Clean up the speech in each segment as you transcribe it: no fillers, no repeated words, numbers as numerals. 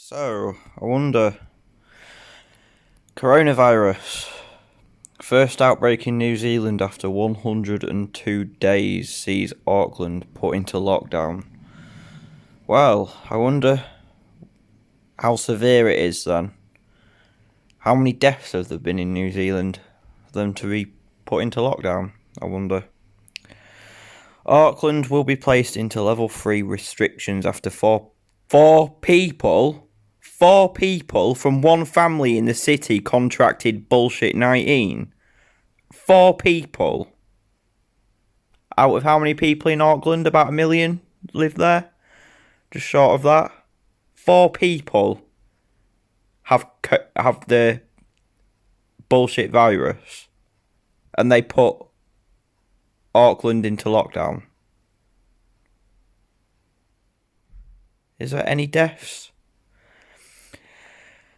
So, I wonder, coronavirus, first outbreak in New Zealand after 102 days sees Auckland put into lockdown. Well, I wonder how severe it is then. How many deaths have there been in New Zealand for them to be put into lockdown? I wonder. Auckland will be placed into level 3 restrictions after four people from one family in the city contracted bullshit 19. 4 people. Out of how many people in Auckland? About 1 million live there? Just short of that. 4 people have the bullshit virus. And they put Auckland into lockdown. Is there any deaths?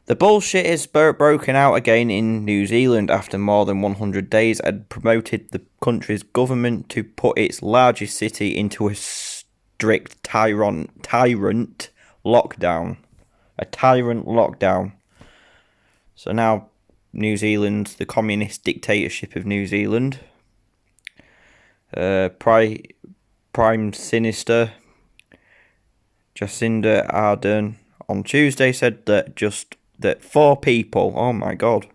The bullshit is broken out again in New Zealand after more than 100 days had promoted the country's government to put its largest city into a strict tyrant lockdown. A tyrant lockdown. So now New Zealand, the communist dictatorship of New Zealand, Prime Minister Jacinda Ardern on Tuesday said that 4 people, oh my god,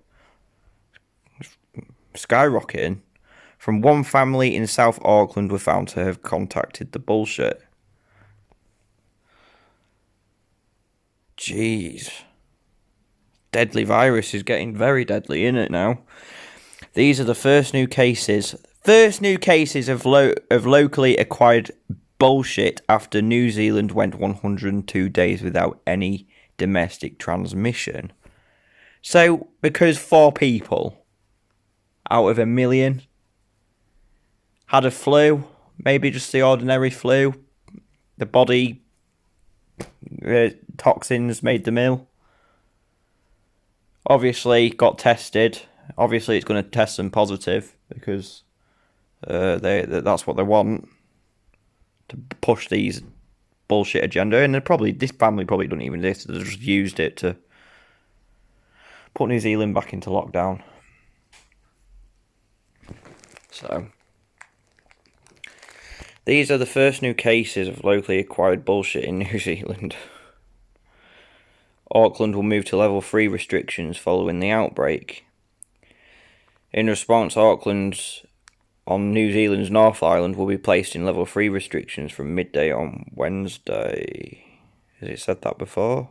skyrocketing, from one family in South Auckland were found to have contacted the bullshit. Jeez. Deadly virus is getting very deadly, isn't it now? These are the first new cases of locally acquired bullshit after New Zealand went 102 days without any domestic transmission. So, because 4 people out of 1 million had a flu, maybe just the ordinary flu, the body toxins made them ill. Obviously, got tested. Obviously, it's going to test them positive because that's what they want, to push these bullshit agenda. And this family probably doesn't even exist. They just used it to put New Zealand back into lockdown. So, these are the first new cases of locally acquired bullshit in New Zealand. Auckland will move to level 3 restrictions following the outbreak. In response, Auckland on New Zealand's North Island will be placed in level 3 restrictions from midday on Wednesday. Has it said that before?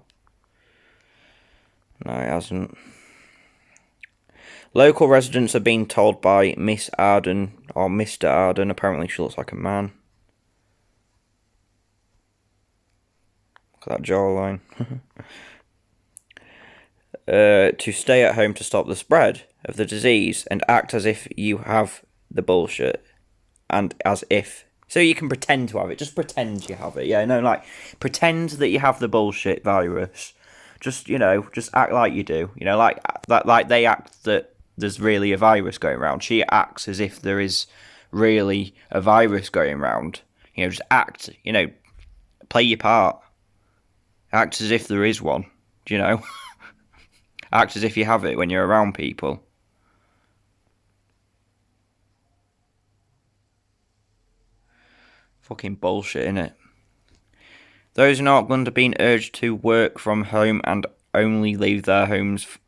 No, it hasn't. Local residents are being told by Miss Arden, or Mr. Arden, apparently she looks like a man. Look at that jawline. To stay at home to stop the spread of the disease and act as if you have the bullshit, and as if, so you can pretend to have it. Just pretend you have it. Yeah, no, like pretend that you have the bullshit virus. Just act like you do. Like they act that there's really a virus going around. She acts as if there is really a virus going around. Just act. Play your part. Act as if there is one. Act as if you have it when you're around people. Fucking bullshit, innit? Those in Auckland are being urged to work from home and only leave their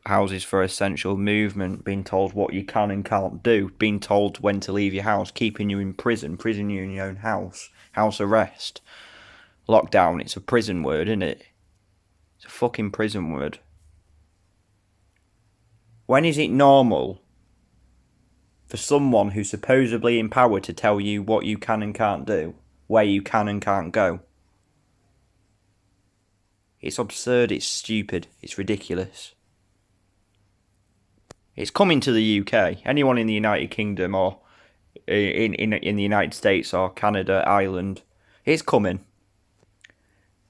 houses for essential movement, being told what you can and can't do, being told when to leave your house, keeping you in prison you in your own house arrest. Lockdown, it's a prison word, isn't it? It's a fucking prison word. When is it normal for someone who's supposedly in power to tell you what you can and can't do, where you can and can't go? It's absurd, it's stupid, it's ridiculous. It's coming to the UK. Anyone in the United Kingdom or in the United States or Canada, Ireland, it's coming.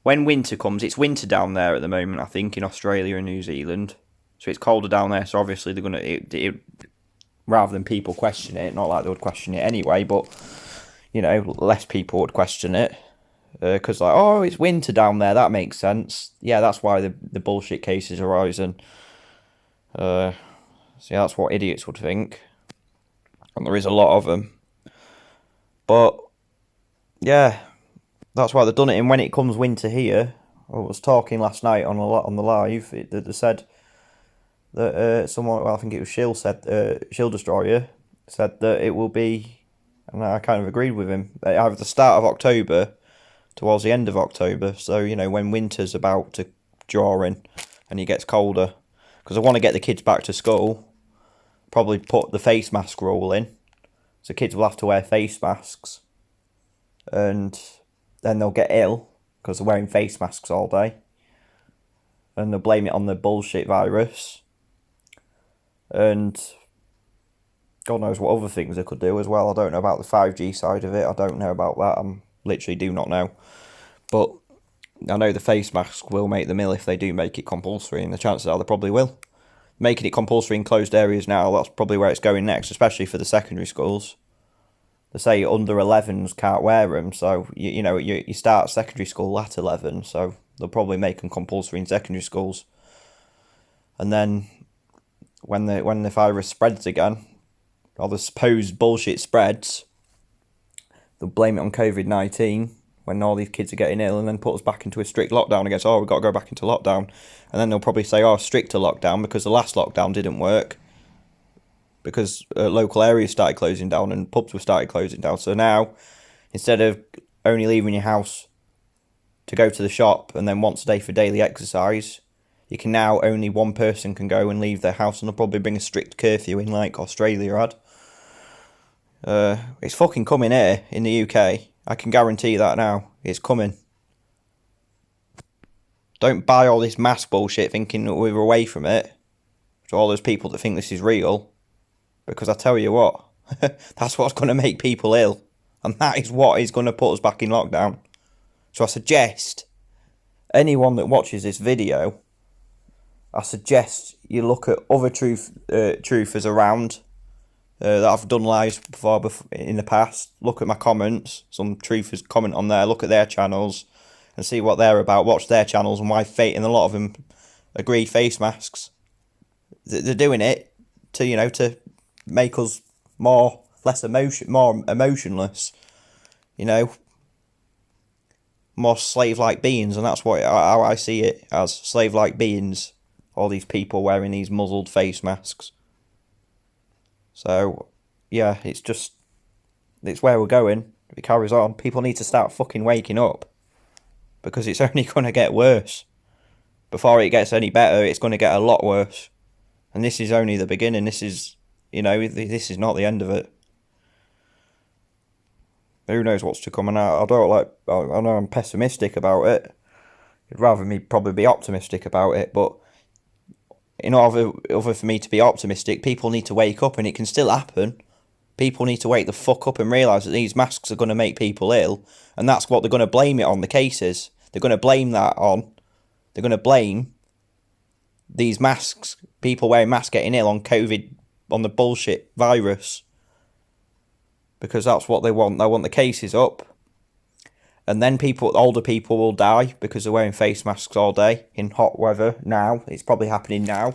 When winter comes, it's winter down there at the moment, I think, in Australia and New Zealand. So it's colder down there, so obviously they're going to, rather than people question it, not like they would question it anyway, but, less people would question it. Because like, oh, it's winter down there, that makes sense. Yeah, that's why the bullshit cases are rising. So yeah, that's what idiots would think. And there is a lot of them. But yeah, that's why they've done it. And when it comes winter here, I was talking last night on the live. They said that someone, well, I think it was Shield said, Shield Destroyer said that it will be, and I kind of agreed with him. Either the start of October towards the end of October. So when winter's about to draw in and it gets colder, because I want to get the kids back to school. Probably put the face mask rule in, so kids will have to wear face masks, and then they'll get ill because they're wearing face masks all day, and they'll blame it on the bullshit virus, and God knows what other things they could do as well. I don't know about the 5G side of it. I don't know about that. I literally do not know, but I know the face mask will make them ill if they do make it compulsory, and the chances are they probably will. Making it compulsory in closed areas now, that's probably where it's going next, especially for the secondary schools. They say under 11s can't wear them, so you start secondary school at 11, so they'll probably make them compulsory in secondary schools. And then when the virus spreads again, or the supposed bullshit spreads, they'll blame it on COVID-19 when all these kids are getting ill, and then put us back into a strict lockdown again. So, we've got to go back into lockdown. And then they'll probably say, stricter lockdown, because the last lockdown didn't work. Because local areas started closing down and pubs were started closing down. So now, instead of only leaving your house to go to the shop and then once a day for daily exercise, you can now only one person can go and leave their house, and they'll probably bring a strict curfew in like Australia had. It's fucking coming here in the UK. I can guarantee that now. It's coming. Don't buy all this mask bullshit thinking that we're away from it. To all those people that think this is real. Because I tell you what, that's what's going to make people ill. And that is what is going to put us back in lockdown. So I suggest anyone that watches this video, I suggest you look at other truthers around that I've done lives before in the past. Look at my comments. Some truthers comment on there. Look at their channels and see what they're about. Watch their channels and why and a lot of them agree face masks. They're doing it to make us more emotionless. More slave-like beings, and that's how I see it, as slave-like beings. All these people wearing these muzzled face masks. So, yeah, it's where we're going. If it carries on, people need to start fucking waking up. Because it's only going to get worse. Before it gets any better, it's going to get a lot worse. And this is only the beginning. This is not the end of it. Who knows what's to come? And I know I'm pessimistic about it. I'd rather me probably be optimistic about it, but in order for me to be optimistic, people need to wake up, and it can still happen. People need to wake the fuck up and realise that these masks are going to make people ill, and that's what they're going to blame it on, the cases. They're going to blame that on. They're going to blame these masks, people wearing masks getting ill on COVID, on the bullshit virus. Because that's what they want. They want the cases up. And then older people will die because they're wearing face masks all day in hot weather now. It's probably happening now.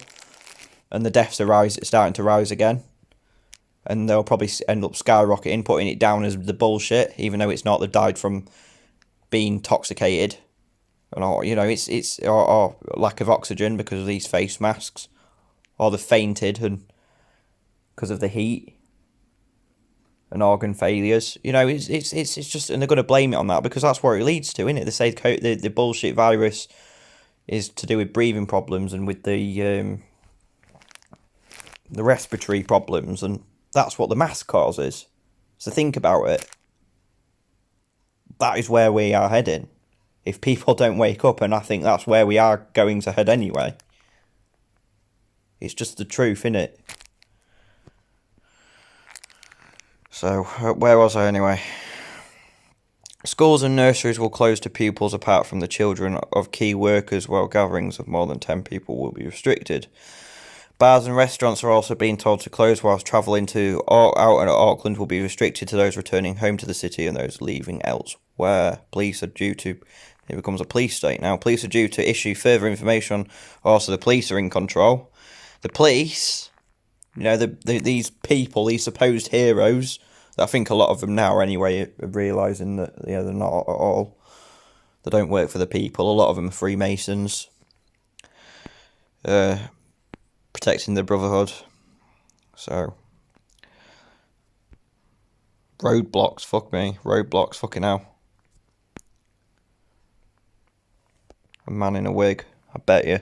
And the deaths are starting to rise again. And they'll probably end up skyrocketing, putting it down as the bullshit, even though it's not. They've died from being intoxicated. Or, or lack of oxygen because of these face masks. Or they've fainted and because of the heat. And organ failures, it's just, and they're going to blame it on that because that's where it leads to, isn't it? They say the bullshit virus is to do with breathing problems and with the respiratory problems, and that's what the mask causes. So think about it. That is where we are heading. If people don't wake up, and I think that's where we are going to head anyway. It's just the truth, innit? So, where was I anyway? Schools and nurseries will close to pupils apart from the children of key workers, while gatherings of more than 10 people will be restricted. Bars and restaurants are also being told to close, whilst travel into or out and Auckland will be restricted to those returning home to the city and those leaving elsewhere. Police are due to... It becomes a police state now. Police are due to issue further information. Also, the police are in control. The police, you know, these people, these supposed heroes, I think a lot of them now anyway are realising that, yeah, they're not at all. They don't work for the people. A lot of them are Freemasons. Protecting the Brotherhood. So, roadblocks, fuck me. Roadblocks, fucking hell. A man in a wig, I bet you.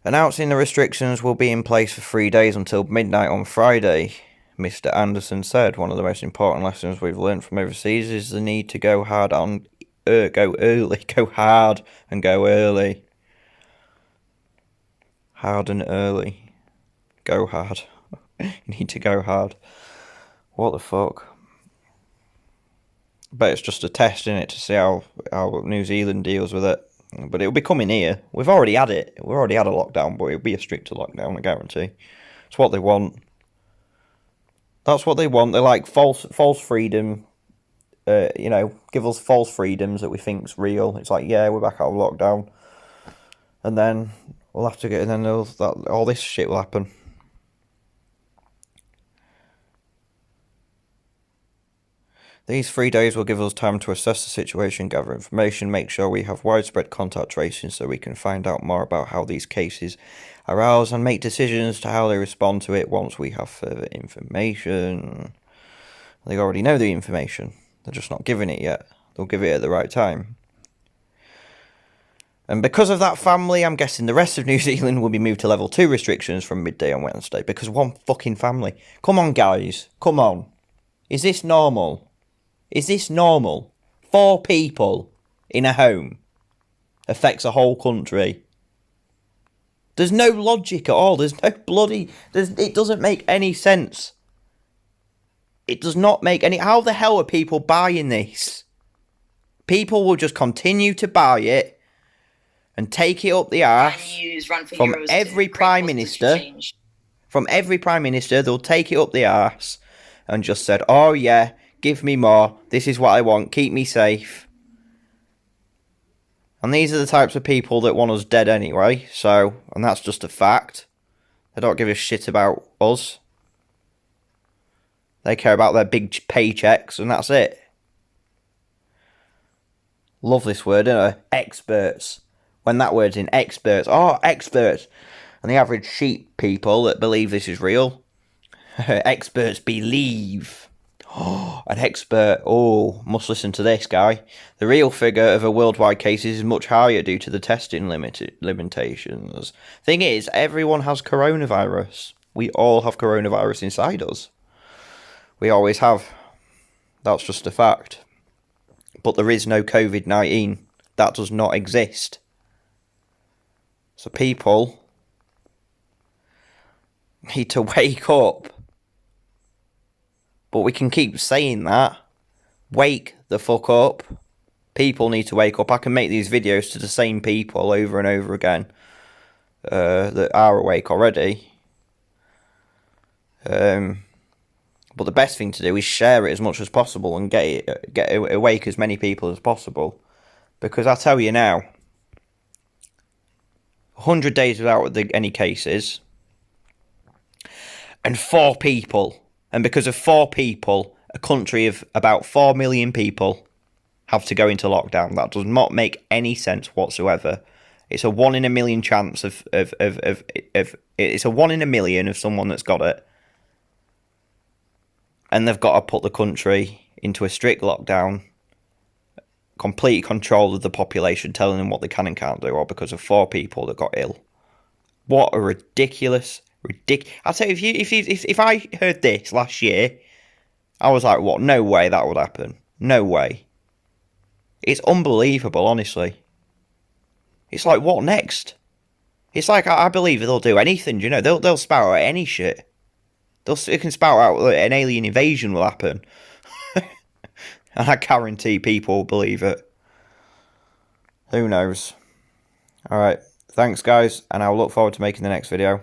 Announcing the restrictions will be in place for 3 days until midnight on Friday, Mr. Anderson said. One of the most important lessons we've learned from overseas is the need to go hard on, go early, go hard and go early. Hard and early. Go hard. You need to go hard. What the fuck? But it's just a test, innit, to see how New Zealand deals with it. But it'll be coming here. We've already had it. We've already had a lockdown, but it'll be a stricter lockdown, I guarantee. It's what they want. That's what they want. They like false freedom. You know, give us false freedoms that we think's real. It's like, yeah, we're back out of lockdown. And then we'll have to get... And then all this shit will happen. These 3 days will give us time to assess the situation, gather information, make sure we have widespread contact tracing so we can find out more about how these cases arouse and make decisions to how they respond to it once we have further information. They already know the information. They're just not giving it yet. They'll give it at the right time. And because of that family, I'm guessing the rest of New Zealand will be moved to level 2 restrictions from midday on Wednesday. Because one fucking family. Come on, guys. Come on. Is this normal? Is this normal? 4 people in a home affects a whole country. There's no logic at all. There's no bloody... It doesn't make any sense. It does not make any... How the hell are people buying this? People will just continue to buy it and take it up the arse from every Prime Minister. From every Prime Minister, they'll take it up the arse and just said, oh yeah, give me more. This is what I want. Keep me safe. And these are the types of people that want us dead anyway. So, and that's just a fact. They don't give a shit about us. They care about their big paychecks and that's it. Love this word, don't I? Experts. When that word's in, experts. Oh, experts. And the average sheep people that believe this is real. Experts believe. Oh, an expert. Oh, must listen to this guy. The real figure of a worldwide cases is much higher due to the testing limitations. Thing is, everyone has coronavirus. We all have coronavirus inside us. We always have. That's just a fact. But there is no COVID-19. That does not exist. So people need to wake up. But we can keep saying that. Wake the fuck up. People need to wake up. I can make these videos to the same people over and over again that are awake already. But the best thing to do is share it as much as possible and get awake as many people as possible. Because I tell you now, 100 days without any cases, and 4 people, and because of 4 people, a country of about 4 million people have to go into lockdown. That does not make any sense whatsoever. It's a 1 in a million chance of it's a 1 in a million of someone that's got it. And they've got to put the country into a strict lockdown, complete control of the population, telling them what they can and can't do, all because of 4 people that got ill. What a ridiculous. I'll tell you, if I heard this last year, I was like, what? No way that would happen. No way. It's unbelievable, honestly. It's like, what next? It's like, I believe they'll do anything, you know. They'll spout out any shit. They can spout out an alien invasion will happen. And I guarantee people will believe it. Who knows? Alright, Thanks, guys, and I'll look forward to making the next video.